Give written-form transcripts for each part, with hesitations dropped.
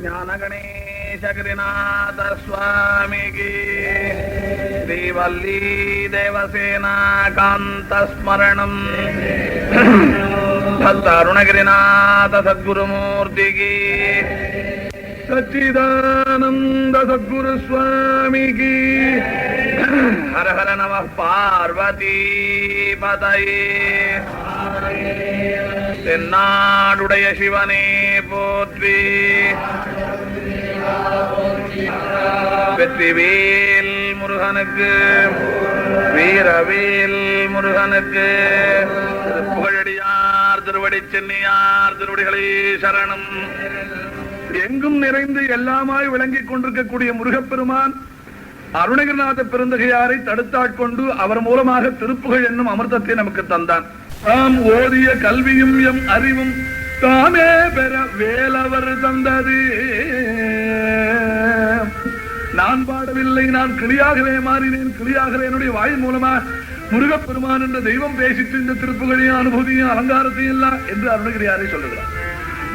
ஞானகணேசகிரிநாத சுவாமிகி ஸ்ரீவல்லி தேவசேனா காந்தஸ்மரணம் பக்த அருணகிரிநாத சத்குருமூர்த்திகி சச்சிதானந்த சத்குரு சுவாமிகி ஹர ஹர நம பார்வதி பதயே தென்னாடுடைய சிவனே போற்றி வெற்றிவேல் முருகனுக்கு வீரவேல் முருகனுக்கு புகழடியார் திருவடி சென்னியார் திருவடிகளே சரணம். எங்கும் நிறைந்து எல்லாமாய் விளங்கிக் கொண்டிருக்கக்கூடிய முருகப்பெருமான் அருணகிரிநாத பெருந்தகையாரை தடுத்தாட்கொண்டு அவர் மூலமாக திருப்புகழ் என்னும் அமிர்தத்தை நமக்கு தந்தான். தாம் ஓதிய கல்வியும் எம் அறிவும் தாமே பெற வேலவர் தந்தது. நான் பாடவில்லை, நான் கிளியாகவே மாறினேன், கிளியாகவே என்னுடைய வாய் மூலமா முருகப்பெருமான் என்ற தெய்வம் பேசிட்டு இந்த திருப்புகழையும் அனுபூதியும் அலங்காரத்தையும் இல்ல என்று அருணகிரியாரை சொல்லுகிறார்.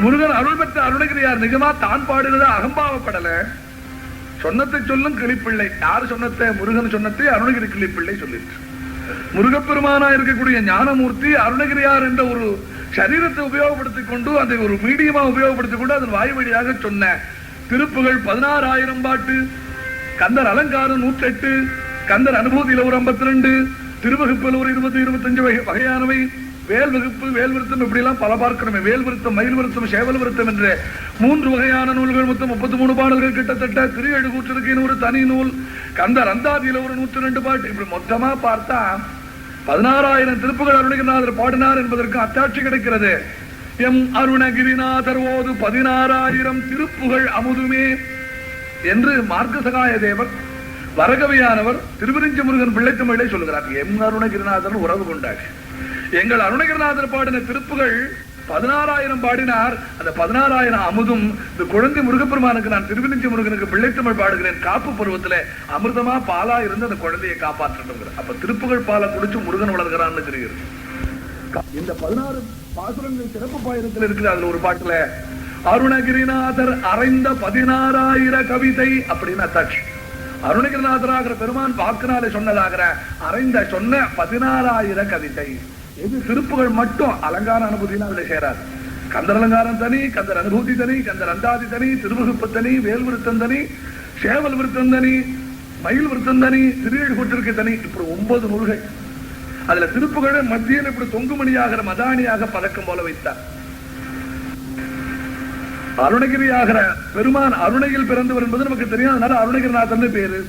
முருகன் அருள் பெற்ற அருணகிரியார் நிஜமா தான் பாடுகிறத அகம்பாவப்படல. சொன்னத்தை சொல்லும் கிளிப்பிள்ளை. யாரு சொன்னத்தை? முருகன் சொன்னத்தை அருணகிரி கிளிப்பிள்ளை சொல்லிட்டு முருகப்பெருமானா இருக்கக்கூடிய ஞானமூர்த்தி அருணகிரியார் என்ற ஒரு சரீரத்தை உபயோகப்படுத்திக் கொண்டு அதை ஒரு மீடியமா உபயோகப்படுத்திக் கொண்டு அதன் வாய் வழியாக சொன்ன திருப்புகள் 16,000 பாட்டு, கந்தர் அலங்காரம் 108, கந்தர் அனுபூதியில ஒரு 52, திருவகுப்பில் ஒரு 20-25 வகையானவை, வேல் வகுப்பு, வேல் விருத்தம், இப்படி எல்லாம் பல பார்க்கிறோமே. வேல் விருத்தம், மயில் விருத்தம், சேவல் விருத்தம் என்ற 3 வகையான நூல்கள், மொத்தம் 33 பாடல்கள் கிட்டத்தட்ட. திரு எழுகூற்றிருக்கின் ஒரு தனி நூல், கந்தர் அந்தாதியில ஒரு 102 பாட்டு. இப்படி மொத்தமா பார்த்தா 16,000 திருப்புகள் அருணகிரிநாதர் பாடினார் என்பதற்கு அத்தாட்சி கிடைக்கிறது. எம் அருணகிரிநாதர் ஓது 16,000 திருப்புகள் அமுதுமே என்று மார்க்கசகாய தேவர் வரகவியானவர் திருவிரிஞ்ச முருகன் பிள்ளைத்தமிழை சொல்லுகிறார். எம் அருணகிரிநாதர் உறவு கொண்டார். எங்கள் அருணகிரிநாதர் பாடின திருப்புகள் 16,000 பாடினார். அந்த 16,000 அமுதும் இந்த குழந்தை முருகப்பெருமானுக்கு நான் திருவிழிஞ்ச முருகனுக்கு பிள்ளைத்தமிழ் பாடுகிறேன். காப்பு பருவத்துல அமிர்தமா பாலா இருந்து அந்த குழந்தையை காப்பாற்றணும். அப்ப திருப்புகள் பாலை குடிச்சு முருகன் வளர்கிறான்னு தெரிகிறது. இந்த 16 பாசுரங்கள் சிறப்பு பாயிரத்தில் இருக்குது. அதுல ஒரு பாட்டுல அருணகிரிநாதர் அறைந்த 16,000 கவிதை அப்படின்னு அத்தாட்சி. அருணகிரிநாதராகிற பெருமான் வாக்குனாலே சொன்னதாகிற அறைந்த சொன்ன 16,000 கவிதை. இது திருப்புகள் மட்டும். அலங்கார அனுபூதினா அதுல சேராது. கந்தர் அலங்காரம் தனி, கந்தர் அனுபூதி தனி, கந்தர் அந்தாதி தனி, திருவகுப்பு தனி, வேல் விருத்தம் தனி, சேவல் விருத்தம் தனி, மயில் விருத்தம் தனி, திருவேழ்கூற்றிற்கு தனி. இப்படி 9 நூல்கள். அதுல திருப்புகளை மத்தியில் இப்படி தொங்குமணியாகிற மதானியாக பதக்கம் போல வைத்தார். அருணகிரியாகிற பெருமான் அருணையில் பிறந்தவர் என்பது நமக்கு தெரியும். அதனால அருணகிரிநாதன் பேரு.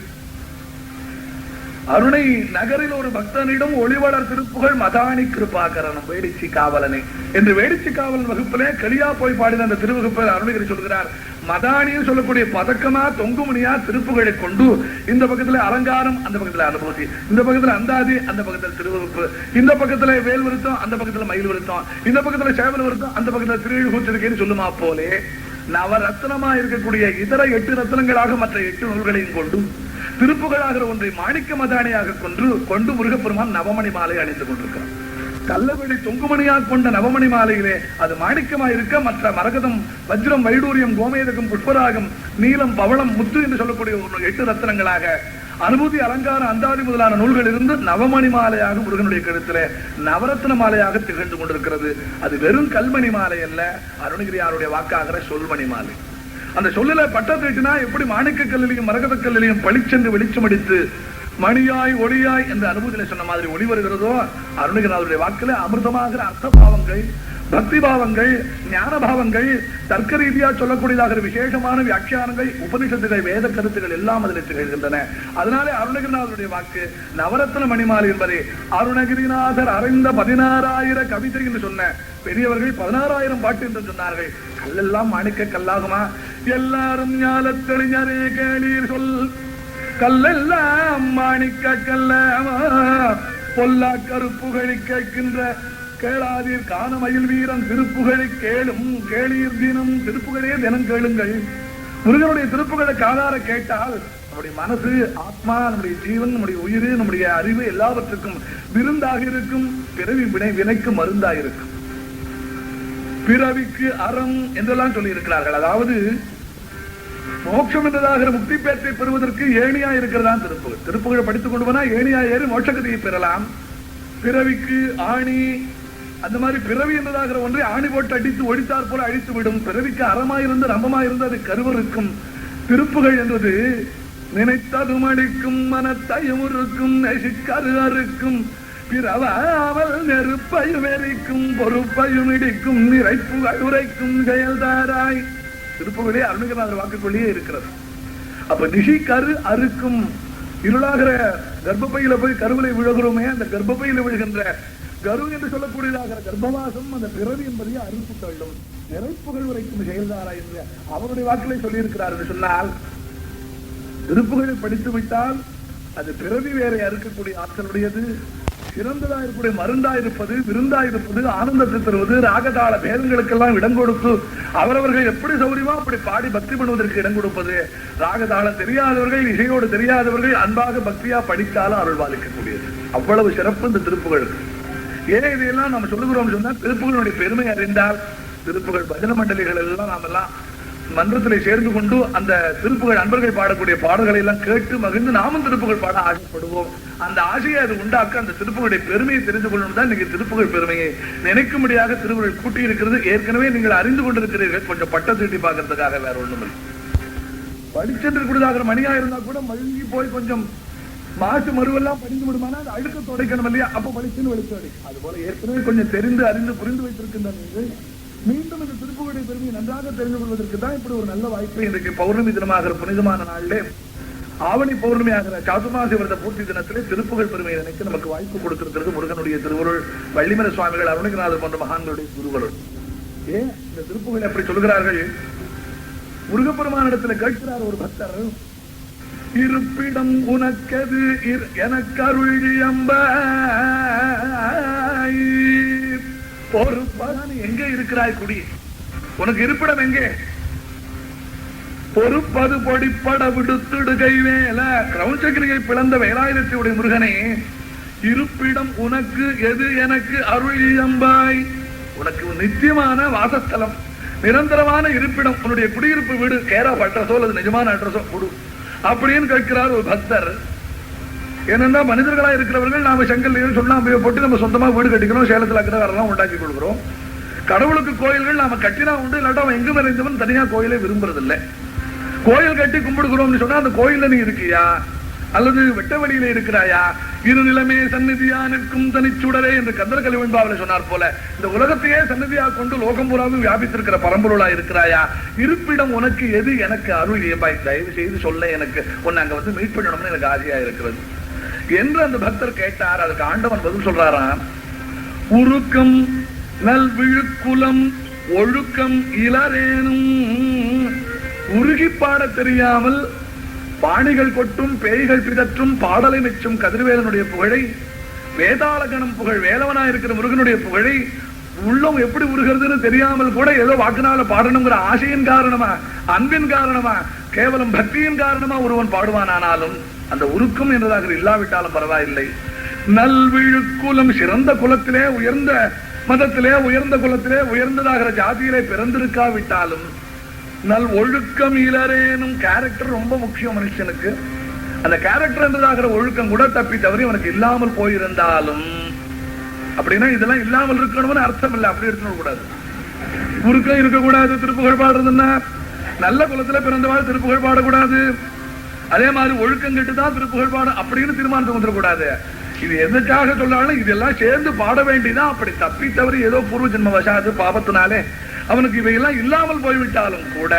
அருணை நகரில் ஒரு பக்தனிடம் ஒளிவளர் திருப்புகள் மதானி கிருபாகரணம் வேடிச்சி காவலனே என்று வேடிச்சி காவலன் வகுப்பிலே களியா போய் பாடின அந்த திருவகுப்பில் அருணகிரி சொல்கிறார். மதானியும் சொல்லக்கூடிய பதக்கமா தொங்குமணியா திருப்புகளை கொண்டு இந்த பக்கத்துல அலங்காரம், அந்த பக்கத்துல அனுபூதி, இந்த பக்கத்துல அந்தாதி, அந்த பக்கத்துல திருவகுப்பு, இந்த பக்கத்துல வேல் விருத்தம், அந்த பக்கத்துல மயில் விருத்தம், இந்த பக்கத்துல சேவல் விருத்தம், அந்த பக்கத்துல திருவிழிகூற்றிருக்கேன்னு சொல்லுமா போலே நவரத்னமா இருக்கக்கூடிய இதர 8 ரத்னங்களாக மற்ற 8 நூல்களையும் கொண்டு திருப்புகளாகிற ஒன்றை மாணிக்க மதானியாக கொண்டு முருகப்பெருமான் நவமணி மாலை அணிந்து கொண்டிருக்கிறார். கல்லவெளி தொங்குமணியாக கொண்ட நவமணி மாலையிலே அது மாணிக்கமாக இருக்க மற்ற மரகதம், வஜ்ரம், வைடூரியம், கோமேதகம், புஷ்பராகம், நீலம், பவளம், முத்து என்று சொல்லக்கூடிய 8 ரத்னங்களாக அனுபூதி, அலங்கார, அந்தாதி முதலான நூல்கள் இருந்து நவமணி மாலையாக முருகனுடைய கழுத்திலே நவரத்ன மாலையாக திகழ்ந்து கொண்டிருக்கிறது. அது வெறும் கல்மணி மாலை அல்ல, அருணகிரியாருடைய வாக்காகிற சொல்மணி மாலை. அந்த சொல்லில பட்டத்தினா எப்படி மாணிக்க கல்லிலையும் மரகத கல்லிலையும் பளிச்சென்று வெளிச்சம் அடித்து மணியாய் ஒளியாய் என்ற அனுபூதியில சொன்ன மாதிரி ஒளி வருகிறதோ, அருணகிரிநாதருடைய வாக்குல அமிர்தமாகிற அர்த்த பாவங்கள், பக்தி பாவங்கள், ஞான பாவங்கள், தர்க்க ரீதியா சொல்லக்கூடியதாக விசேஷமான வியாக்கியானங்கள், உபனிஷத்துகள், வேத கருத்துகள் எல்லாம் அதில் திகழ்கின்றன. அதனாலே அருணகிரிநாதருடைய வாக்கு நவரத்ன மணிமாலை என்பதை அருணகிரிநாதர் அறைந்த 16,000 கவிதை என்று சொன்ன பெரியவர்கள் 16,000 பாட்டு என்று சொன்னார்கள். கல்லெல்லாம் மாணிக்க கல்லாகுமா? எல்லாரும் ஞாலத்தெளிஞரே கேளீர் சொல், கல்லெல்லாம் மாணிக்க கல்லாமா, பொல்லா கருப்புகழி கேட்கின்ற கேளாதீர் காணமயில் வீரன் திருப்புகழை கேளும் கேளீர் தினம். திருப்புகழே தினம் கேளுங்கள். முருகனுடைய திருப்புகளை காதார கேட்டால் நம்முடைய மனசு, ஆத்மா, நம்முடைய ஜீவன், நம்முடைய உயிர், நம்முடைய அறிவு எல்லாவற்றுக்கும் விருந்தாக இருக்கும். பிறவி வினைக்கு மருந்தாக இருக்கும். பிறவிக்கு அறம் என்றெல்லாம் சொல்லி இருக்கிறார்கள். அதாவது மோட்சம் என்றதாக முக்தி பேற்றை பெறுவதற்கு ஏணியா இருக்கிறதான் திருப்புகழ். திருப்புகழை படித்துக் கொண்டு போனா ஏணியா ஏறி மோட்சகதியை பெறலாம். பிறவிக்கு ஆணி, அந்த மாதிரி பிறவி என்றதாக ஒன்றை ஆணி போட்டு அடித்து ஒடித்தார் போல அழித்து விடும். பிறவிக்கு அறமாயிருந்து ரம்பமாயிருந்து அது கருவருக்கும். திருப்புகழ் என்றது நினைத்ததும் அடிக்கும், மனத்தையுறுக்கும், நெசிக்கரு அறுக்கும், பிறவாமல் நெருப்பையும் எரிக்கும், பொறுப்பையும் இடிக்கும், நிறைப்புகள் உரைக்கும் செயல்தாராய். திருப்புகளே அருணகிரிநாதர் வாக்குக்குள்ளேயே இருக்கிறது. அப்ப நிஷி கரு அறுக்கும், இருளாகிற கர்ப்பப்பையில போய் கருவிலை விழுகிறோமே, அந்த கர்ப்பப்பையில விழுகின்ற கரு என்று சொல்லக்கூடியதாக கர்ப்பவாசம் அந்த பிறவி என்பதையே அறுப்பு தள்ளும், நிறைப்புகள் உரைக்கும் செயல்தாராய் என்று அவருடைய வாக்கிலே சொல்லியிருக்கிறார் என்று சொன்னால், திருப்புகளை படித்து விட்டால் அது பிறவி வேற அறுக்கக்கூடிய ஆற்றலுடையது, சிறந்ததா இருக்கக்கூடிய மருந்தா இருப்பது, விருந்தா இருப்பது, ஆனந்தத்தை தருவது, ராகதாள பேதங்களுக்கெல்லாம் இடம் கொடுத்து அவரவர்கள் எப்படி சௌரியமா அப்படி பாடி பக்தி பண்ணுவதற்கு இடம் கொடுப்பது, ராகதாளம் தெரியாதவர்கள், இசையோடு தெரியாதவர்கள் அன்பாக பக்தியா படித்தாலும் அருள் பாலிக்கக்கூடியது. அவ்வளவு சிறப்பு இந்த திருப்புகளுக்கு. ஏன் இதையெல்லாம் நம்ம சொல்லுகிறோம் சொன்னா, திருப்புகளுடைய பெருமை அறிந்தால் திருப்புகள் பஜன மண்டலிகள் எல்லாம் நாம எல்லாம் மன்றத்திலே சேர்ந்து கொண்டு அந்த திருப்புகள் அன்பர்கள் பாடக்கூடிய பாடல்களை எல்லாம் கேட்டு மகிழ்ந்து நாமும் திருப்புகள் பாட ஆசைப்படுவோம். அந்த ஆசையை அது உண்டாக்க அந்த திருப்புகளுடைய பெருமையை தெரிந்து கொள்ளணும் தான் இன்னைக்கு திருப்புகள் பெருமையை நினைக்கும்படியாக திருப்புகள் கூட்டி இருக்கிறது. ஏற்கனவே நீங்கள் அறிந்து கொண்டிருக்கிறீர்கள், கொஞ்சம் பட்ட தீட்டி பார்க்கறதுக்காக, வேற ஒண்ணும் இல்லை. படிச்சென்று கூடதாக மணியா இருந்தா கூட மழுங்கி போய் கொஞ்சம் மாசு மறுவெல்லாம் படிந்து விடுமானா அது அழுக்க துடைக்கணும் இல்லையா, அப்ப படிச்சுன்னு வெளிச்சு அடி. அது போல ஏற்கனவே கொஞ்சம் தெரிந்து அறிந்து புரிந்து வைத்திருக்கின்ற நீங்கள் மீண்டும் இந்த திருப்புகளுடைய பெருமையை நன்றாக தெரிந்து கொள்வதற்கு தான் இப்படி ஒரு நல்ல வாய்ப்பு. இன்றைக்கு பௌர்ணமி தினமாகிற புனிதமான நாளிலே, ஆவணி பௌர்ணமி ஆகிற சாதுமாசி விரத பூர்த்தி தினத்திலே திருப்புகள் பெருமையை நினைக்க நமக்கு வாய்ப்பு கொடுத்திருக்கிறது முருகனுடைய திருவருள், வள்ளிமலை சுவாமிகள், அருணகிரிநாதர் போன்ற மகான்களுடைய திருவருள். ஏன் இந்த திருப்புகள் எப்படி சொல்கிறார்கள்? முருகப்பெருமானிடத்தில் கேட்கிறார் ஒரு பக்தர், இருப்பிடம் உனக்கது எனக்கு அருள்ம்ப பொறுப்பான எங்கே இருக்கிறாய் குடி, உனக்கு இருப்பிடம் எங்கே? பொறுப்பது பொடிப்பட விடுத்துடுகை வேல, கிரௌஞ்சகிரியை பிளந்த வேலாயுதத்தையுடைய முருகனே, இருப்பிடம் உனக்கு எது எனக்கு அருளியம்பாய். உனக்கு நித்தியமான வாசஸ்தலம், நிரந்தரமான இருப்பிடம், உன்னுடைய குடியிருப்பு வீடு கேரா அட்ரஸோ அல்லது நிஜமான அட்ரஸோ கொடு அப்படின்னு கேட்கிறார் ஒரு பக்தர். ஏனென்றா மனிதர்களா இருக்கிறவர்கள் நாம செங்கல் சுண்ணாம்பு போட்டு நம்ம சொந்தமா வீடு கட்டிக்கிறோம், சேலத்துல அக்கிரகாரெல்லாம் உண்டாக்கி கொடுக்கிறோம். கடவுளுக்கு கோயில்கள் நாம கட்டினா உண்டு, இல்லாட்டா அவன் எங்கும் நிறைந்தவன் தனியா கோயிலை விரும்புறது இல்லை. கோயில் கட்டி கும்பிடுகிறோம்னு சொன்னா அந்த கோயில்ல நீ இருக்கியா அல்லது வெட்ட வழியில இருக்கிறாயா? இரு நிலமே சந்நிதியா நிற்கும் தனிச்சுடரே என்று கந்தர் கலிவெண்பாவில சொன்னார் போல, இந்த உலகத்தையே சந்நிதியா கொண்டு லோகம் பூராவும் வியாபித்திருக்கிற பரம்பொருளா இருக்கிறாயா? இருப்பிடம் உனக்கு எது எனக்கு அருள் ஏபாய், தயவு செய்து சொல்ல, எனக்கு உன்னை அங்க வந்து மீட் பண்ணணும்னு எனக்கு ஆசையா இருக்கிறது என்று அந்த பக்தர் கேட்டார். அதுக்கு ஆண்டவன் பதில் சொல்றாராம், உருக்கம் நல் விழுக்குலம் ஒழுக்கம் இளரேனும். உருகி பாட தெரியாமல் பாணிகள் கொட்டும் பேய்கள் பிதற்றும் பாடலை மெச்சும் கதிர்வேலனுடைய புகழை, வேதாளகணம் புகழ், வேலவனா இருக்கிற முருகனுடைய புகழை உள்ளம் எப்படி உருகிறதுன்னு தெரியாமல் கூட ஏதோ வாக்குனால பாடணுங்கிற ஆசையின் காரணமா, அன்பின் காரணமா, கேவலம் பக்தியின் காரணமா ஒருவன் பாடுவானானாலும் அந்த உருக்கம் என்றதாக இல்லாவிட்டாலும் பரவாயில்லை. நல்விழுக்குலம், சிறந்த குலத்திலே, உயர்ந்த மதத்திலே, உயர்ந்த குலத்திலே, உயர்ந்ததாகிற ஜாதியிலே பிறந்திருக்காவிட்டாலும் நல் ஒழுக்கம் இளரேனும், கேரக்டர் ரொம்ப முக்கியம் மனுஷனுக்கு. அந்த கேரக்டர் என்றதாகிற ஒழுக்கம் கூட தப்பி தவறி அவனுக்கு இல்லாமல் போயிருந்தாலும், அப்படின்னா இதெல்லாம் இல்லாமல் இருக்கணும்னு அர்த்தம் இல்லை, அப்படி இருக்கணும் கூடாது. ஒழுக்கம் இருக்கக்கூடாது. திருப்புகழ் பாடுறதுன்னா நல்ல குலத்துல பிறந்தவாள் திருப்புகழ் பாடக்கூடாது. அதே மாதிரி ஒழுக்கம் கெட்டுதான் திருப்புகழ் பாட அப்படின்னு தீர்மானத்தை வந்துடக்கூடாது. இது எதுக்காக சொன்னாலும் இதெல்லாம் சேர்ந்து பாட வேண்டிதான். அப்படி தப்பி தவறி ஏதோ பூர்வ ஜென்ம வசாது பாபத்தினாலே அவனுக்கு இவையெல்லாம் இல்லாமல் போய்விட்டாலும் கூட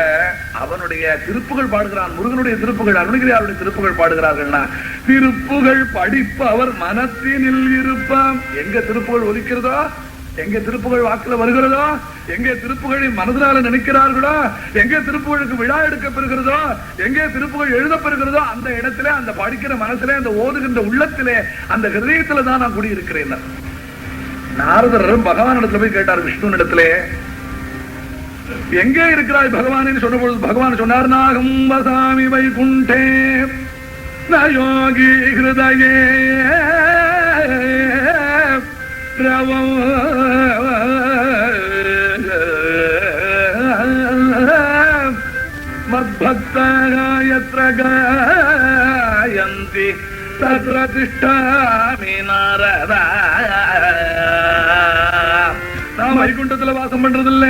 அவனுடைய திருப்புகள் பாடுகிறான். முருகனுடைய திருப்புகள், அருணகிரியாருடைய திருப்புகள் பாடுகிறார்கள்னா, திருப்புகள் படிப்பு அவர் மனத்தினில் இருப்பாம். எங்க திருப்புகள் ஒலிக்கிறதோ, எங்க திருப்புகள் வாக்குல வருகிறதோ, எங்கே திருப்புகளை மனதினால நினைக்கிறார்களோ, எங்கே திருப்புகளுக்கு விழா எடுக்கப்பெறுகிறதோ, எங்கே திருப்புகள் எழுதப்பெறுகிறதோ, அந்த இடத்திலே, அந்த படிக்கிற மனத்திலே, அந்த ஓதுகின்ற உள்ளத்திலே, அந்த ஹிருதயத்தில தான் நான் குடியிருக்கிறேன். நாரதர் பகவான் இடத்துல போய் கேட்டார், விஷ்ணு இடத்திலே, எங்கே இருக்கிறாய் பகவான் சொன்ன பொழுது பகவான் சொன்னார், நாகம் வசாமி வைகுண்டே நயோகி ஹிருதயே ரவம் மத்பக்தः யத்ர காயந்தி தத்ர திஷ்டாமி நாரதா. நான் வைகுண்டத்துல வாசம் பண்றது இல்ல,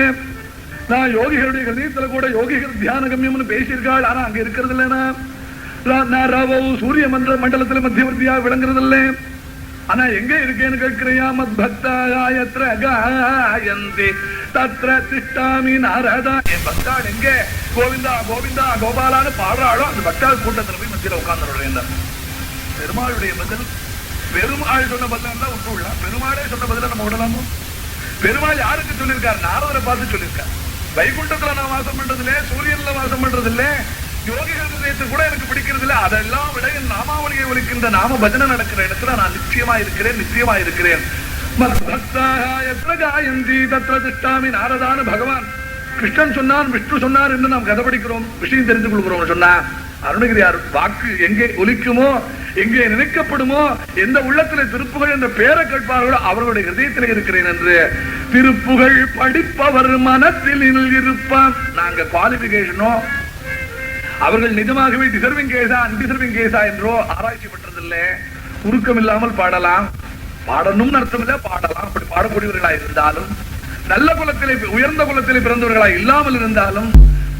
நான் யோகிகளுடைய ஹிருதயத்துல கூட யோகிகள் தியான கம்யம்னு பேசியிருக்காள். ஆனா அங்க இருக்கிறது இல்லைன்னா நான் ரவவு சூரிய மண்டலத்துல மத்தியவர்த்தியா விளங்குறது இல்ல. ஆனா எங்க இருக்கேன்னு கேட்கிறையா? மத்பக்தः யத்ர காயந்தி தத்ர திஷ்டாமி நாரதா. என் பக்தாள் எங்க கோவிந்தா கோவிந்தா கோபாலான்னு பாடுறாளோ அந்த பக்தாள் கூட்டத்துல போய் மத்தியில உட்கார்ந்து. பெருமாளுடைய பதில் பெருமாள் சொன்ன பதில் தான் விட்டு விடலாம். பெருமாளே சொன்ன பதில நம்ம விடலாமோ? பெருமாள் யாருக்கு சொல்லியிருக்கார்? நாரதரை பார்த்து சொல்லியிருக்கார். வைகுண்டத்துல நான் வாசம் பண்றதில்ல, சூரியன்ல வாசம் பண்றதில்ல, யோகிகள் ஹிருதயத்தை கூட எனக்கு பிடிக்கிறது இல்லை. அதெல்லாம் விட என் நாமாவளியை ஒலிக்கின்ற நாம பஜனை நடக்கிற இடத்துல நான் நிச்சயமா இருக்கிறேன், நிச்சயமா இருக்கிறேன். நாரதான பகவான் கிருஷ்ணன் சொன்னான், விஷ்ணு சொன்னார் என்று நாம் கதை படிக்கிறோம், விஷயம் தெரிந்து கொள்கிறோம். சொன்னா அருணகிரியார் வாக்கு எங்கே ஒலிக்குமோ, எங்கே நினைக்கப்படுமோ, எந்த உள்ளத்திலே திருப்புகழ் என்ற பெயரை கேட்பார்களோ அவர்களுடைய ஹிருதயத்திலே இருக்கிறேன் என்று. திருப்புகழ் படிப்பவர் மனத்தில் இருப்பான். நாங்க குவாலிபிகேஷனோ அவர்கள் நிஜமாகவே டிசர்விங் கேஸா அன்டிசர்விங் கேஸா என்றோ ஆராய்ச்சி பண்றதில்ல. உருக்கம் இல்லாமல் பாடலாம், பாடணும்னு அர்த்தம் இல்ல, பாடலாம். அப்படி பாடக்கூடியவர்களா இருந்தாலும், நல்ல குலத்திலே உயர்ந்த குலத்திலே பிறந்தவர்களா இல்லாமல் இருந்தாலும்,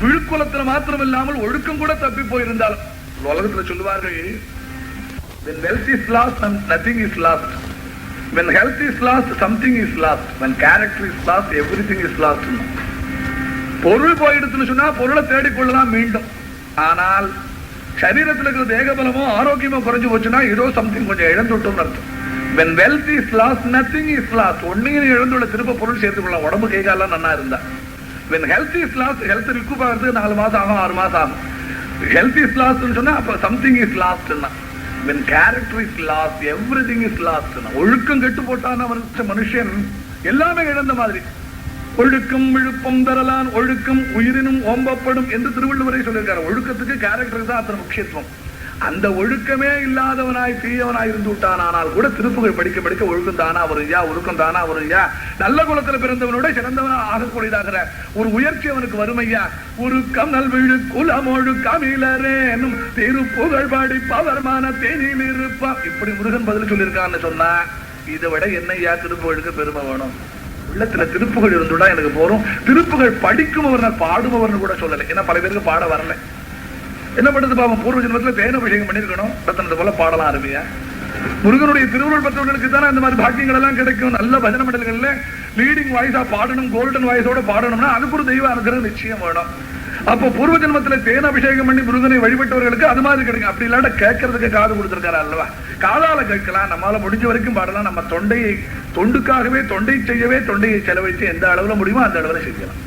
விழுக்குலத்தில் மாத்திரம் இல்லாமல் ஒழுக்கம் கூட தப்பி போயிருந்தாலும், உலகத்துல சொல்லுவார்கள், when wealth is lost, nothing is lost. When health is lost, something is lost. When character is lost, everything is lost. பொருள் போயிடுச்சுன்னு சொன்னா பொருளை தேடிக்கொள்ளலாம் மீண்டும். ஆனால் சரீரத்தில் இருக்கிற தேகபலமோ ஆரோக்கியமோ குறைஞ்சு போச்சுன்னா ஏதோ சம்திங் கொஞ்சம் இழந்துட்டோம்னு அர்த்தம். when wealth is lost, nothing is lost. ஒன்னையும் இழந்துள்ள திரும்ப பொருள் சேர்த்து கொள்ளலாம், உடம்பு கைகாலாம் நன்னா இருந்தா. when health is lost, health ரிகூப் ஆகிறதுக்கு 4 மாசம் ஆகும், 6 மாசம் ஆகும். health is lost சொன்னா அப்ப something is lost. when character is lost, everything is lost. ஒழுக்கம் கெட்டு போட்டான மனுஷன் எல்லாமே இழந்த மாதிரி. ஒழுக்கம் விழுப்பம் தரலான், ஒழுக்கம் உயிரினும் ஓம்பப்படும் என்று திருவள்ளுவரை சொல்லியிருக்காரு. ஒழுக்கத்துக்கு கேரக்டர் தான் அத்தனை முக்கியத்துவம். அந்த ஒழுக்கமே இல்லாதவனாய் தீயவனாய் இருந்து விட்டான். ஆனால் கூட திருப்புகழ் படிக்க படிக்க ஒழுக்கம் தானா வருயா, ஒழுக்கம் தானா வருயா, நல்ல குலத்துல பிறந்தவனோட சிறந்தவனா ஆகக்கூடியதாகிற ஒரு உயர்ச்சி அவனுக்கு வறுமையா. உருக்கம் நல்விழு குலமொழுக்கமிலரேனும் திருப்புகழ் படிப்பவர் மான தேனில் இருப்பா. இப்படி முருகன் பதில் சொல்லியிருக்கான்னு சொன்னா இதை விட என்னையா திருப்புகழுக்கு பெருமை வேணும்? உள்ளத்துல திருப்புகழ் இருந்துடா எனக்கு போறோம். திருப்புகழ் படிக்குமவர் பாடுபவர்னு கூட சொல்லலை. ஏன்னா பல பேருக்கு பாட வரல. என்ன பண்றது பாவம்? பூர்வ ஜென்மத்துல தேனாபிஷேகம் பண்ணிருக்கணும், ரத்தனத்தை போல பாடலாம் அருமையா. முருகனுடைய திருவுருள் பெற்றவர்களுக்கு தானே அந்த மாதிரி பாக்கியங்கள் எல்லாம் கிடைக்கும். நல்ல பஜனை மண்டல்கள்ல லீடிங் வாய்ஸா பாடணும், கோல்டன் வாய்ஸோட பாடணும்னா அதுக்கு ஒரு தெய்வ அனுகிரகம் நிச்சயம் வேணும். அப்போ பூர்வ ஜென்மத்துல தேனாபிஷேகம் பண்ணி முருகனை வழிபட்டவர்களுக்கு அது மாதிரி கிடைக்கும். அப்படி இல்லாட்ட கேட்கறதுக்கு காது கொடுத்திருக்காரு அல்லவா? காதால கேட்கலாம், நம்மளால முடிஞ்ச வரைக்கும் பாடலாம். நம்ம தொண்டையை தொண்டுக்காகவே தொண்டை செய்யவே தொண்டையை செலவழித்து எந்த அளவுல முடியுமோ அந்த அளவுல செய்யலாம்.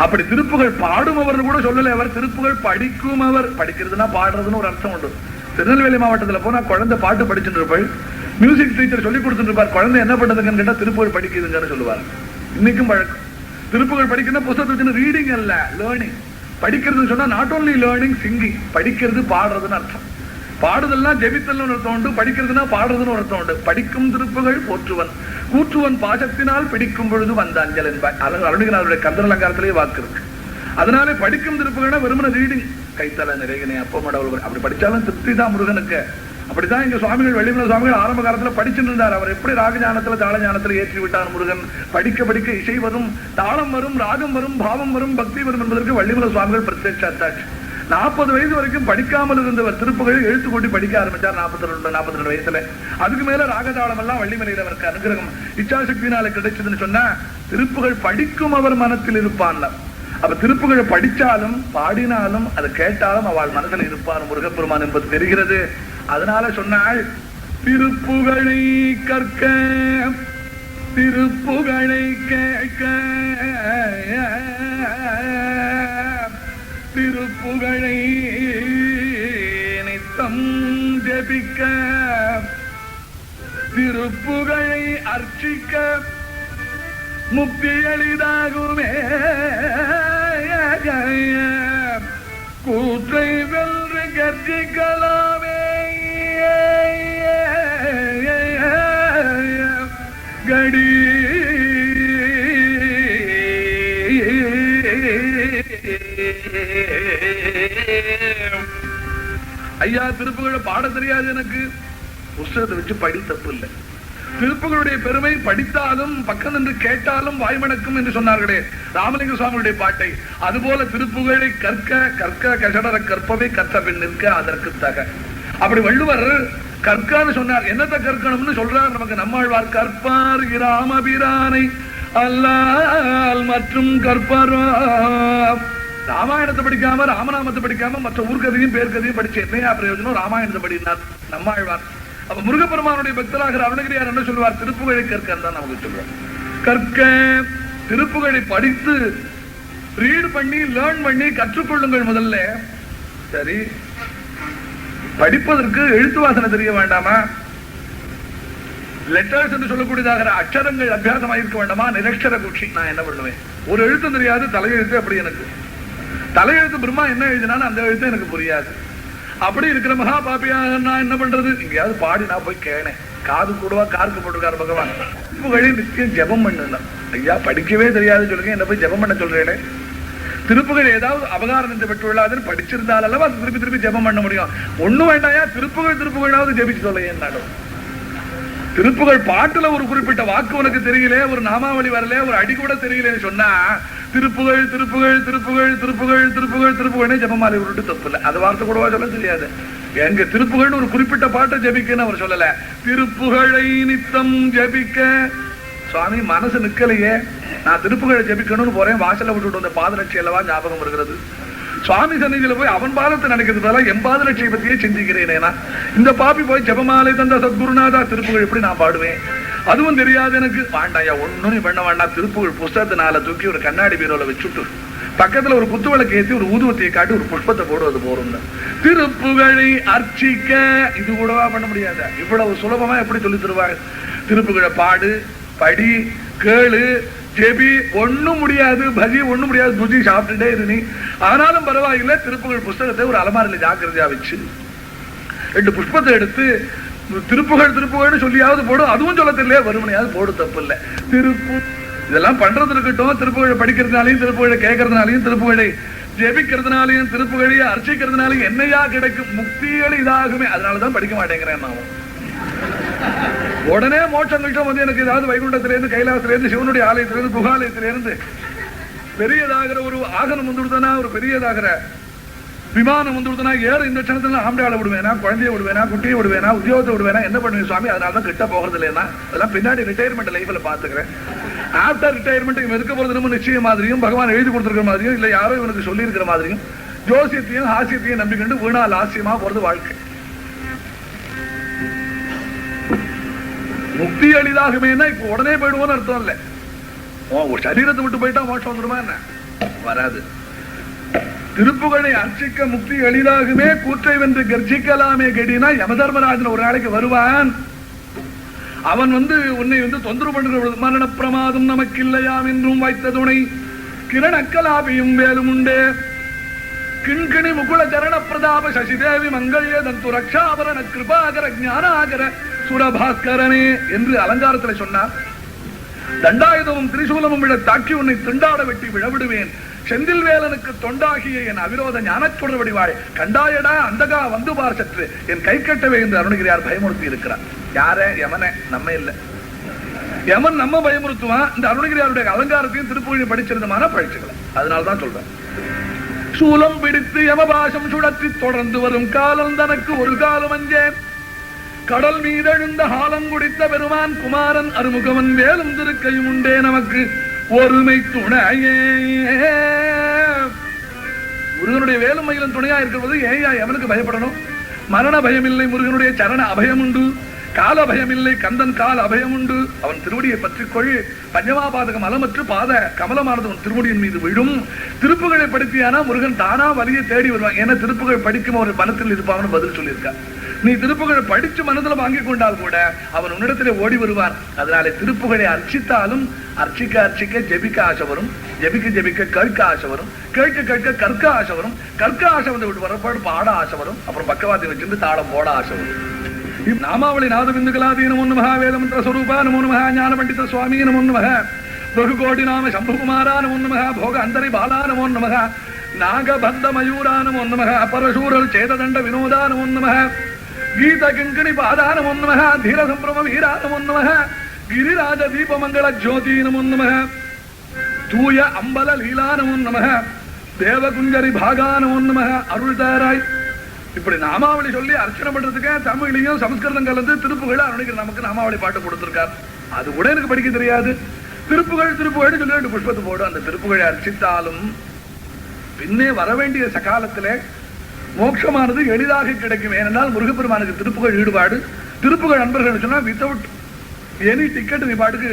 அப்படி திருப்புகழ் பாடுமவர் கூட சொல்லல. அவர் திருப்புகழ் படிக்கும். அவர் படிக்கிறதுனா பாடுறதுன்னு ஒரு அர்த்தம் உண்டு. திருநெல்வேலி மாவட்டத்துல போனா குழந்தை பாட்டு படிச்சுட்டு இருப்பாள். மியூசிக் டீச்சர் சொல்லி கொடுத்துட்டு இருப்பார். குழந்தை என்ன பண்றதுன்னு கேட்டா திருப்புகழ் படிக்குதுங்கன்னு சொல்லுவார். இன்னைக்கும் பழக்கம். திருப்புகழ் படிக்கணும் புத்தகத்தை ரீடிங் அல்ல, லேர்னிங். படிக்கிறது சொன்னா நாட் ஓன்லி லேர்னிங், சிங்கிங். படிக்கிறது பாடுறதுன்னு அர்த்தம். பாடுதல்லாம் ஜெபித்தல் அர்த்தம் உண்டு, படிக்கிறதுனா பாடுறதுன்னு ஒரு அர்த்தம் உண்டு. படிக்கும் திருப்புகழ் போற்றுவன் கூற்றுவன் பாசத்தினால் பிடிக்கும் பொழுது வந்த அஞ்சல் என்பார். அருணகிரிநாதருடைய கந்தர் அலங்காரத்திலேயே வாக்கு இருக்கு. அதனால படிக்கும் திருப்புகழ்னா வெறுமன ரீடிங், கைத்தல நிறைகனை அப்ப மடவள் அப்படி படிச்சாலும் திருப்தி தான் முருகனுக்கு. அப்படிதான் எங்க சுவாமிகள் வெள்ளிமலை சுவாமிகள் ஆரம்ப காலத்துல படிச்சுட்டு இருந்தார். அவர் எப்படி ராகஞானத்துல தாளஞானத்துல ஏற்றி விட்டார் முருகன். படிக்க படிக்க இசை வரும், தாளம் வரும், ராகம் வரும், பாவம் வரும், பக்தி வரும் என்பதற்கு வெள்ளிமலை சுவாமிகள் பிரத்யட்ச அத்தாட்சி. 40 வயசு வரைக்கும் படிக்காமல் இருந்தவர் திருப்புகழை எழுத்து கூட்டி படிக்க ஆரம்பிச்சார் 42 வயசுல. அதுக்கு மேல ராகதாளம் எல்லாம் வள்ளிமலையில அவருக்கு அனுகிரகம் இச்சாசக்தினால கிடைச்சதுன்னு சொன்னா திருப்புகழ் படிக்கும் அவர் மனத்தில் இருப்பான். அப்ப திருப்புகழை படிச்சாலும் பாடினாலும் அதை கேட்டாலும் அவள் மனதில் இருப்பார் முருகப்பெருமான் என்பது தெரிகிறது. அதனால சொன்னாள், திருப்புகழை கற்க திருப்புகழை கேட்க திருப்புகழை நித்தம் ஜபிக்க திருப்புகழை அர்ச்சிக்க முக்தி எளிதாகுமே. கூற்றை வென்று கர்ஜிக்கலாமே கடி ஐயா திருப்புகழை பாட தெரியாது எனக்கு, புஸ்தகத்தை வச்சு படி, தப்பு இல்லை. திருப்புகளுடைய பெருமை படித்தாலும் பக்கம் நின்று கேட்டாலும் வாய்மணக்கும் என்று சொன்னார்களே ராமலிங்க சுவாமியுடைய பாட்டை, அதுபோல திருப்புகழை கற்க கற்க கசடர கற்பவை கற்ற பின் நிற்க அதற்கு தக. அப்படி வள்ளுவர் கற்கான்னு சொன்னார். என்னத்தை கற்கணும்னு சொல்றார் நமக்கு நம்மாழ்வார். கற்பார் இராமபிரானை அல்லால் மற்றும் கற்பரோ. ராமாயணத்தை படிக்காம ராமநாமத்தை படிக்காம மற்ற ஊர்கதையும் பேர்கதையும் படிச்சு என்னையா பிரயோஜனம்? ராமாயணத்தை படினார் நம்மாழ்வார். அப்ப முருகப்பெருமானுடைய பக்தராக அருணகிரியார் என்ன சொல்லுவார்? திருப்புகழை கற்கன்னு தான் நமக்கு சொல்றார். கற்க, திருப்புகழை படித்து ரீட் பண்ணி லேர்ன் பண்ணி கற்றுக்கொள்ளுங்கள் முதல்ல. சரி, படிப்பதற்கு எழுத்து வாசனை தெரிய வேண்டாமா? லெட்டர்ஸ் என்று சொல்லக்கூடியதாக அக்ஷரங்கள் அபியாசமாக இருக்க வேண்டாமா? நிரக்ஷர குஷி. நான் என்ன பண்ணுவேன்? ஒரு எழுத்தும் தெரியாது, தலையெழுத்து. அப்படி எனக்கு தலையெழுத்து பிரம்மா என்ன எழுதினாலும் அந்த எழுத்து எனக்கு புரியாது. அப்படி இருக்கிற மகா பாப்பியாக நான் என்ன பண்றது? எங்கேயாவது பாடி நான் போய் கேனேன். காது கூடவா காருக்கு போட்டுக்காரு பகவான். திருப்புகழை நிச்சயம் ஜபம் பண்ணலாம். ஐயா படிக்கவே தெரியாது சொல்லுங்க, என்ன போய் ஜபம் பண்ண சொல்றேனே. திருப்புகழ் ஏதாவது அபகாரம் என்று பெற்றுள்ளாதுன்னு படிச்சிருந்தால் அல்லவா திருப்பி திருப்பி ஜபம் பண்ண முடியும். ஒண்ணும் வேண்டாயா, திருப்புகழாவது ஜபிச்சு சொல்ல. திருப்புகழ் பாட்டுல ஒரு குறிப்பிட்ட வாக்கு உனக்கு தெரியல, ஒரு நாமாவளி வரல, ஒரு அடி கூட தெரியலன்னு சொன்னா திருப்புகழ் திருப்புகழ் திருப்புகழ் திருப்புகழ் திருப்புகழ் திருப்புகழ் ஜபமாலை உருட்டு தப்பு இல்லை. அது வார்த்தை கூடவா சொல்ல தெரியாது. எங்க திருப்புகழ் ஒரு குறிப்பிட்ட பாட்டை ஜபிக்கன்னு அவர் சொல்லல. திருப்புகழை நித்தம் ஜபிக்க. சுவாமி மனசு நிக்கலையே, நான் திருப்புகழை ஜபிக்கணும்னு போறேன், வாசல விட்டுட்டு வந்த பாதரட்சி அல்லவா ஞாபகம் வருகிறது. சுவாமி சன்னிதியில போய் அவன் பாதத்தை நினைக்கிறதுனால என் பாதரட்சியை பத்தியே சிந்திக்கிறேனேனா. இந்த பாப்பி போய் ஜபமாலை தந்த சத்குருநாதா திருப்புகழ் எப்படி நான் பாடுவேன்? அதுவும் தெரியாது எனக்கு. வேண்டாயா, ஒன்னும் பண்ண வேண்டாம். திருப்புகழ் புஸ்தகத்தினால தூக்கி ஒரு கண்ணாடி பீரோல வச்சுட்டு பக்கத்துல ஒரு குத்துவிளக்கு ஏற்றி ஒரு ஊதுவத்தியை காட்டி ஒரு புஷ்பத்தை போடுவது போறோம். திருப்புகழை அர்ச்சிக்க. இது கூடவா பண்ண முடியாது? இவ்வளவு சுலபமா எப்படி சொல்லி தருவாங்க? திருப்புகழை பாடு, படி, கேளு, ஜெபி. ஒண்ணும் முடியாது. பஜி ஒண்ணும் முடியாது. புஜி சாப்பிட்டுட்டே இரு. ஆனாலும் பரவாயில்லை. திருப்புகழ் புஸ்தகத்தை ஒரு அலமாரில ஜாக்கிரதையா வச்சு 2 புஷ்பத்தை எடுத்து திருப்புகழ் திருப்புகழ்னு சொல்லியாவது போடு. அதுவும் சொல்ல தெரியல, வருமனையாவது போடு, தப்பு இல்லை. இதெல்லாம் பண்றது இருக்கட்டும். திருப்புகழை படிக்கிறதுனாலையும் திருப்புகழை கேட்கறதுனாலையும் திருப்புகழை ஜெபிக்கிறதுனாலையும் திருப்புகழை அர்ச்சிக்கிறதுனாலையும் என்னையா கிடைக்கும்? முக்திகள் இதாகுமே. அதனாலதான் படிக்க மாட்டேங்கிறேன் நான். உடனே மோட்சம் கிட்டம் வந்து எனக்கு ஏதாவது வைகுண்டத்திலிருந்து கைலாசத்திலிருந்து சிவனுடைய ஆலயத்திலிருந்து குகாலயத்திலிருந்து பெரியதாகிற ஒரு ஆகனம் வந்துடுதுன்னா, ஒரு பெரியதாகிற விமானம் வந்துடுதுன்னா, ஏற இந்த க்ஷணத்துல ஆம்பளை விடுவேனா, குழந்தைய விடுவேனா, குட்டியை விடுவேனா, உத்தியோகத்தை விடுவேனா, என்ன பண்ணுவேன் சுவாமி? அதனாலதான் கிட்ட போகிறது இல்லைன்னா அதெல்லாம் பின்னாடி ரிட்டையர்மெண்ட் லைஃப்ல பாத்துக்கிறேன். ஆஃப்டர் ரிட்டையர்மெண்ட் இவன் இருக்க போறது நம்ம நிச்சயம் மாதிரியும் பகவான் எழுதி கொடுத்துருக்கிற மாதிரியும் இல்ல யாரோ இவனுக்கு சொல்லி இருக்கிற மாதிரியும் ஜோசியத்தையும் ஹாசியத்தையும் நம்பிக்கொண்டு வீணா லாசியமா போறது வாழ்க்கை. முக்தி எளிதாகுமேனா இப்ப உடனே போயிடுவோம்னு அர்த்தம் இல்ல. சரீரத்தை விட்டு போயிட்டா மோட்சம் வந்துடுமா? என்ன வராது. திருப்புகழை அர்ச்சிக்க முக்தி எளிதாகுமே, கூற்றை வென்று கர்ஜிக்கலாமே கெடினா யமதர்மராஜன் ஒரு நாளைக்கு வருவான். அவன் உன்னை தொந்தரவு பண்ணுற மரண பிரமாதம் நமக்கு இல்லையாம் என்றும் வைத்த துணை கிரணக்கலாபியும் வேலும் உண்டே கிண்கிணி முகுல சரண பிரதாப சசிதேவி மங்கள்ய தந்து ரக்ஷாபரண கிருபாகர ஞானாகர சுரபாஸ்கரனே என்று அலங்காரத்துல சொன்னார். தண்டாயுதமும் திரிசூலமும் விட தாக்கி உன்னை திண்டாட வெட்டி விழவிடுவேன். செந்தில் வேலனுக்கு தொண்டாகிய என் அவிரோத ஞானச்சுடர் வடிவாய் கண்டாயடா அந்தகா வந்து பார் சற்று என் கை கட்டவே என்று அருணகிரியார் பயமுறுத்தி இருக்கிறார். யார? யமனை, நம்ம இல்ல. யமன் நம்ம பயமுறுத்துவான். இந்த அருணகிரியாருடைய அலங்காரத்தையும் திருப்புகழையும் படிச்சிருந்தமான பழிச்சுக்கலாம். அதனால்தான் சொல்றேன். சூலம் பிடித்து யமபாசம் சுழற்றி தொடர்ந்து வரும் காலம் தனக்கு ஒரு காலம் அஞ்சேன். கடல் மீதெழுந்த ஹாலங்குடித்த பெருமான் குமாரன் அருமுகவன் வேலும் திருக்கையும் உண்டே நமக்கு ஒருமை துணையே. முருகனுடைய வேலும் மயிலும் துணையா இருக்கிறது. ஏயா எவனுக்கு பயப்படணும்? மரண பயம் இல்லை, முருகனுடைய சரண அபயம் உண்டு. கால பயம் இல்லை, கந்தன் கால அபயம் உண்டு. அவன் திருவடியை பற்றிக்கொள். பஞ்சமாபாதகம் அலமற்று பாத கமலமானது அவன் திருமுடியின் மீது விழும். திருப்புகழை படித்தியானா முருகன் தானா வலியை தேடி வருவான். ஏன்னா திருப்புகழ் படிக்கும் ஒரு மனத்தில் இருப்பான்னு பதில் சொல்லியிருக்கா. நீ திருப்புகழை படிச்சு மனதில் வாங்கி கொண்டால் கூட அவன் உன்னிடத்திலே ஓடி வருவான். அதனாலே திருப்புகழை அர்ச்சித்தாலும் அர்ச்சிக்க அர்ச்சிக்க ஜெபிக்க ஆசை வரும். ஜெபிக்க ஜெபிக்க கேட்க ஆசை வரும். கேட்க கேட்க கற்க ஆசை வரும். கற்க ஆசை வந்து விட்டு வரப்பாடு பாட ஆசை வரும். அப்புறம் பக்கவாதி வச்சிருந்து தாளம் போட ஆசை வரும். நாமாவளி நாதபிந்துகளாதி நமோ நமஹ வேதமந்திர ஸ்வரூபா நமோ நமஹ ஞான பண்டித சுவாமி நமோ நமஹ பகுகோடி நாம சம்புகுமாரா நமோ நமஹ போக அந்தரி பாலா நமோ நமஹ நாகபந்த மயூரானமோ நமக, பரசூரல் சேததண்ட வினோதானமோ நமக, கீத கிங்கணி பாதானமோ நமக, தீர சம்பிரம வீரானமோ நமக, கிரிராஜ தீபமங்கள ஜோதி நமோ நமக, தூய அம்பல லீலானமோ நமக, தேவகுஞ்சரி பாகானமோ நமக, அருள் தாராய். இப்படி நாமாவளி சொல்லி அர்ச்சனை பண்றதுக்கு தமிழையும் சமஸ்கிருதம் கலந்து திருப்புகள் அருணிகர் நமக்கு நாமாவளி பாட்டு கொடுத்திருக்கார். அது கூட எனக்கு படிக்க தெரியாது. திருப்புகள் திருப்புகள் சொல்லி 2 புஷ்பத்தை போடும். அந்த திருப்புகளை அர்ச்சித்தாலும் பின்னே வரவேண்டிய சகாலத்திலே மோட்சமானது எளிதாக கிடைக்கும். ஏனென்றால் முருகப்பெருமானுக்கு திருப்புகள் ஈடுபாடு. திருப்புகள் நண்பர்கள் சொன்னா வித்தவுட் எனி டிக்கெட் நீ பாட்டுக்கு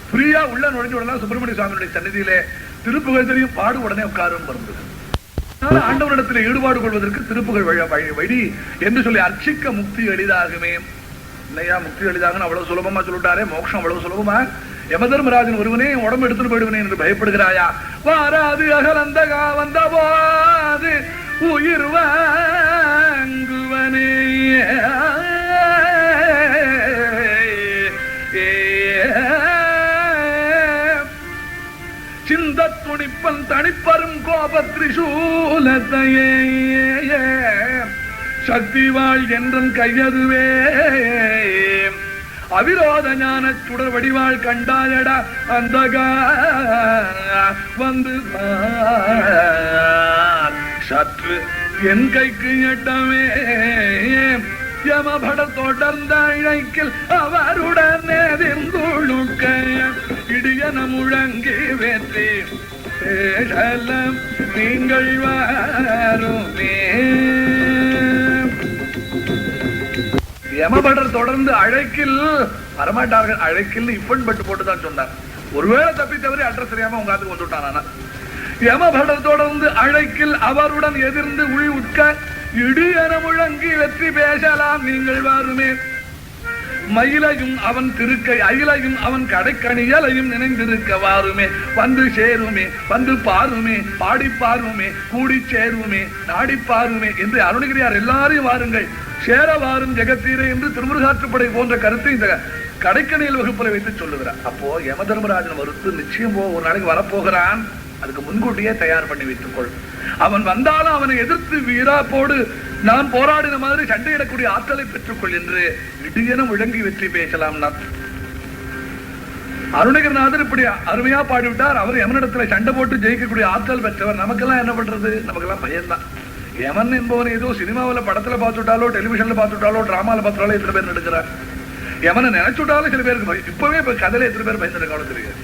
ஃப்ரீயா உள்ள நுழைஞ்சு விடலாம். சுப்பிரமணிய சுவாமியுடைய சன்னிதியிலே திருப்புகள் தெரியும், பாடு உடனே உட்காரும் வருது. ஆண்டவரிடத்தில் ஈடுபாடு கொள்வதற்கு திருப்புகள் வழி என்று சொல்லி அர்ச்சிக்க முக்தி எளிதாகுமே. இல்லையா, முக்தி எளிதாகன்னு அவ்வளவு சுலபமா சொல்லிட்டாரே, மோட்சம் அவ்வளவு சுலபமா? யமதர்மராஜன் ஒருவனே உடம்பு எடுத்துட்டு போயிடுவனே என்று பயப்படுகிறாயா? வாராது அகலந்தகா வந்த போது உயிர் வாங்குவனே, சிந்த துணிப்பன் தனிப்பரும் கோபத்ரிசூலத்தையே சக்தி வாழ் என்றன் கையதுவே, அவிரோத ஞான சுடர் வடிவாள் கண்டாயடா அந்த வந்து சற்று என் கைக்கு எட்டமே, யமபட தொடர்ந்த இழைக்கில் அவருடன் இடியன முழங்கி வெற்றி பேசலம் நீங்கள் வாருமே. யமபடர் தொடர்ந்து அழைக்கில் வரமாட்டார்கள். அழைக்கில் இப்பன் பட்டு போட்டுதான் சொன்னார். ஒருவேளை தப்பி தவறி அட்ரஸ் தெரியாம உங்க ஆத்துக்கு வந்துட்டானா. யமபடர் தொடர்ந்து அழைக்கில் அவருடன் எதிர்ந்து உள் உட்க இடியன முழங்கி வெற்றி பேசலாம் நீங்கள் வாருமே. மயிலையும் அவன் திருக்கை அயிலையும் அவன் கடைக்கணியலையும் நினைந்திருக்க வாருமே. வந்து சேருமே, வந்து பாருமே, பாடி பாருமே, கூடி சேருமே, நாடி பாருமே என்று அருணகிரியார் எல்லாரையும் வாருங்கள், சேர வாரும் ஜெகத்தீரே என்று திருமுருகாற்றுப்படை போன்ற கருத்தை இந்த கடைக்கணியல் வகுப்புல வைத்து சொல்லுகிறார். அப்போ யமதர்மராஜன் மறுத்து நிச்சயம் ஒரு நாளைக்கு வரப்போகிறான், அதுக்கு முன்கூட்டியே தயார் பண்ணி வைத்துக்கொள். அவன் வந்தாலும் அவனை எதிர்த்து வீராப்போடு நான் போராடின மாதிரி சண்டையிடக்கூடிய ஆற்றலை பெற்றுக்கொள் என்று இடியன முழங்கி வெற்றி பேசலாம். அருணகிரிநாதர் இப்படி அருமையா பாடிவிட்டார். அவர் யமனிடத்துல சண்டை போட்டு ஜெயிக்கக்கூடிய ஆற்றல் பெற்றவர். நமக்கெல்லாம் என்ன பண்றது? நமக்கெல்லாம் பயம்தான். யமன் என்பவன் ஏதோ சினிமாவில் படத்துல பார்த்துட்டாலோ, டெலிவிஷன்ல பார்த்துட்டாலோ, டிராமால பார்த்துட்டாலோ எத்தனை பேர் எடுக்கிறார். யமனை நினைச்சுட்டாலும் சில பேருக்கு இப்பவே கதையில எத்தனை பேர் பயந்துருக்காலும் தெரியாது.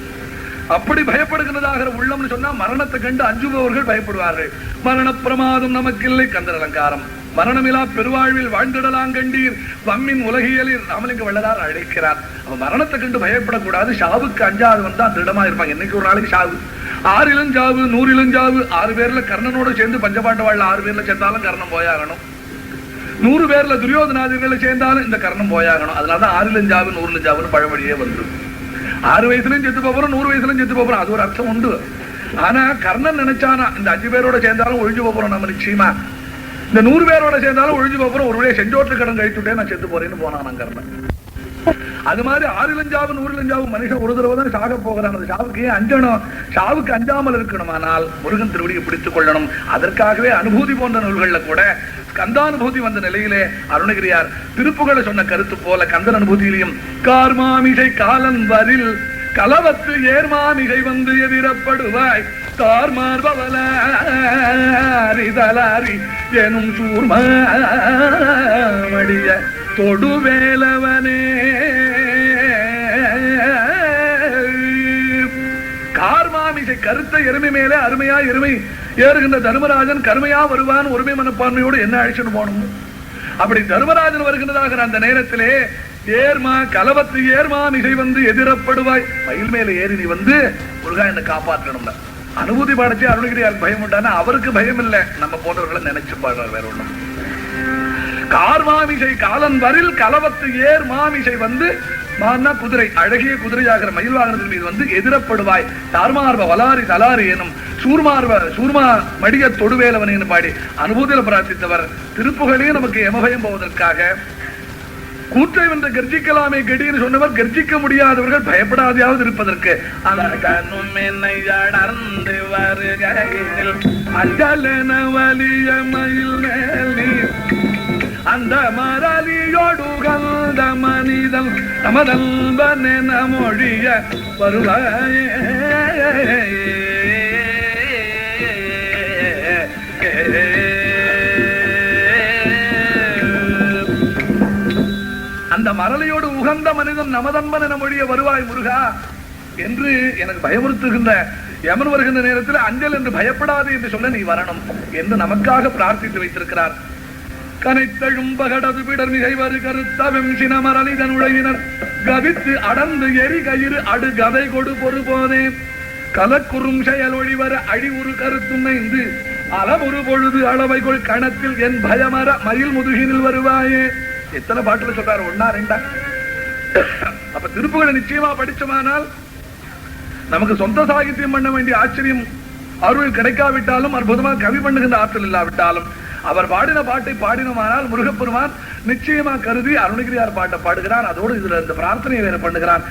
அப்படி பயப்படுகிறதாக உள்ளம்னு சொன்னா மரணத்தை கண்டு அஞ்சுபவர்கள் பயப்படுவார்கள். மரண பிரமாதம் நமக்கில்லை கந்தர் அலங்காரம், மரணமிலா பெருவாழ்வில் வாழ்ந்திடலாம் கண்டீர் வம்மின் உலகியலில் ராமலிங்க வள்ளலார் அழைக்கிறார். அவன் மரணத்தை கண்டு பயப்படக்கூடாது. ஷாவுக்கு அஞ்சாதவன் தான் திருடமா இருப்பாங்க. இன்னைக்கு ஒரு நாளைக்கு ஷாவு 6 சாவு 100 சாவு. 6 பேர்ல கர்ணனோட சேர்ந்து பஞ்சபாண்டவாழ்ல 6 பேர்ல சேர்ந்தாலும் கர்ணம் போயாகணும். 100 பேர்ல துரியோதனாதிகளை சேர்ந்தாலும் இந்த கர்ணம் போயாகணும். அதனாலதான் 6 சாவு 100 சாவுன்னு பழமொழியே வந்து 6 வயசுலயும் செத்து போறோம், 100 வயசுலயும் செத்து போறோம். அது ஒரு அர்த்தம் உண்டு. ஆனா கர்ணன் நினைச்சானா இந்த 5 பேரோட சேர்ந்தாலும் ஒழிஞ்சு போறோம் நம்ம நிச்சயமா. இந்த 100 பேரோட சேர்ந்தாலும் ஒழிஞ்சு போறோம். ஒரு வழியை செஞ்சோற்று கடன் கழிச்சுட்டே நான் செத்து போறேன்னு போனான் கர்ணன். அது மாதிரி 6 சாவு 100 சாவு மனுஷன் ஒரு தடவை தான் சாக போகிறான். அந்த சாவுக்கு அஞ்சணும். சாவுக்கு அஞ்சாமல் இருக்கணும். ஆனால் முருகன் திருவடியை பிடித்துக் கொள்ளணும். அதற்காகவே அனுபூதி போன்ற நூல்கள்ல கூட கந்தானுபூதி வந்த நிலையிலே அருணகிரியார் திருப்புகளை சொன்ன கருத்து போல கந்தன் அனுபூதியிலையும் கார்மாமிசை காலன் வரில் கலவத்து ஏர்மாமிகை வந்து எதிரப்படுவாய் தார்மார்பவலாரி எனும் சூர்மடிய தொடுவேலவனே. கார்மாமிசை கருத்த எருமை மேலே அருமையா எருமை ஏறுகின்ற தர்மராஜன் கருமையா வருவான். ஒருமை மனப்பான்மையோடு என்ன அழிச்சுட்டு போகணும். அப்படி தர்மராஜன் வருகின்றதாக அந்த நேரத்திலே ஏர்மா கலவத்து ஏர்மா மிகை வந்து எதிரப்படுவாய். மயில் மேல ஏறி நீ வந்து முருகா என்ன காப்பாற்றணும்ல. அனுபூதி பாடச்சு அருணகிரியாருக்கு பயம் உண்டானா அவருக்கு பயம் இல்லை. நம்ம போன்றவர்களை நினைச்சு பாடுறார். வேற ஒண்ணும். கார்மாமிசை காலன் வரில் கலவத்து ஏர் மாமிசை வந்து மான்னா குதிரை அழகிய குதிரையாகிற மயில் வாகனத்தின் மீது வந்து எதிரப்படுவாய். தார்மார்ப வலாரி தலாரி எனும் சூர்மா மடிய தொடுவேலவன் என்று பாடி அனுபூதியில பிரார்த்தித்தவர். திருப்புகளையும் நமக்கு எமபயம் போவதற்காக கூற்றை வென்று கர்ஜிக்கலாமே கெடின்னு சொன்னவர் கர்ஜிக்க முடியாதவர்கள் பயப்படாதையாவது இருப்பதற்கு அஞ்சலன வலிய மயில் மேல் நீ அந்த மரலியோடு கந்த மனிதன் நமதன்பன மொழிய வருவாயே. அந்த மரலையோடு உகந்த மனிதன் நமதன்பன் என மொழிய வருவாய் முருகா என்று எனக்கு பயமுறுத்துகின்ற யமன் வருகின்ற நேரத்தில் அஞ்சல் என்று பயப்படாது என்று சொல்ல நீ வரணும் என்று நமக்காக பிரார்த்தித்து வைத்திருக்கிறார். கனைத்தழும் பகடது பிடர் மிகை வரு கருத்த வெம்சின மரலிதன் உழையினர் கவித்து அடர்ந்து எரி கயிறு அடு கதை கொடு பொறு போனே கலக்குறும் செயல் ஒழிவர அழி ஒரு கருத்துணைந்து அளவொரு பொழுது அளவைக்குள் கணத்தில் என் பயமர மயில் முதுகினில் வருவாயே. எத்தனை பாட்டுல சொல்றாரு, ஒன்னா ரெண்டா? அப்ப திருப்புகளை நிச்சயமா படிச்சோமானால் நமக்கு சொந்த சாகித்யம் பண்ண வேண்டிய ஆச்சரியம் அருள் கிடைக்காவிட்டாலும், அற்புதமாக கவி பண்ணுகின்ற ஆற்றல் இல்லாவிட்டாலும், அவர் பாடின பாட்டை பாடினோமானால் முருகப்பெருமான் நிச்சயமா கருதி அருணகிரியார் பாட்டை பாடுகிறான். அதோடு இதுல இந்த பிரார்த்தனையை வேற பண்ணுகிறான்.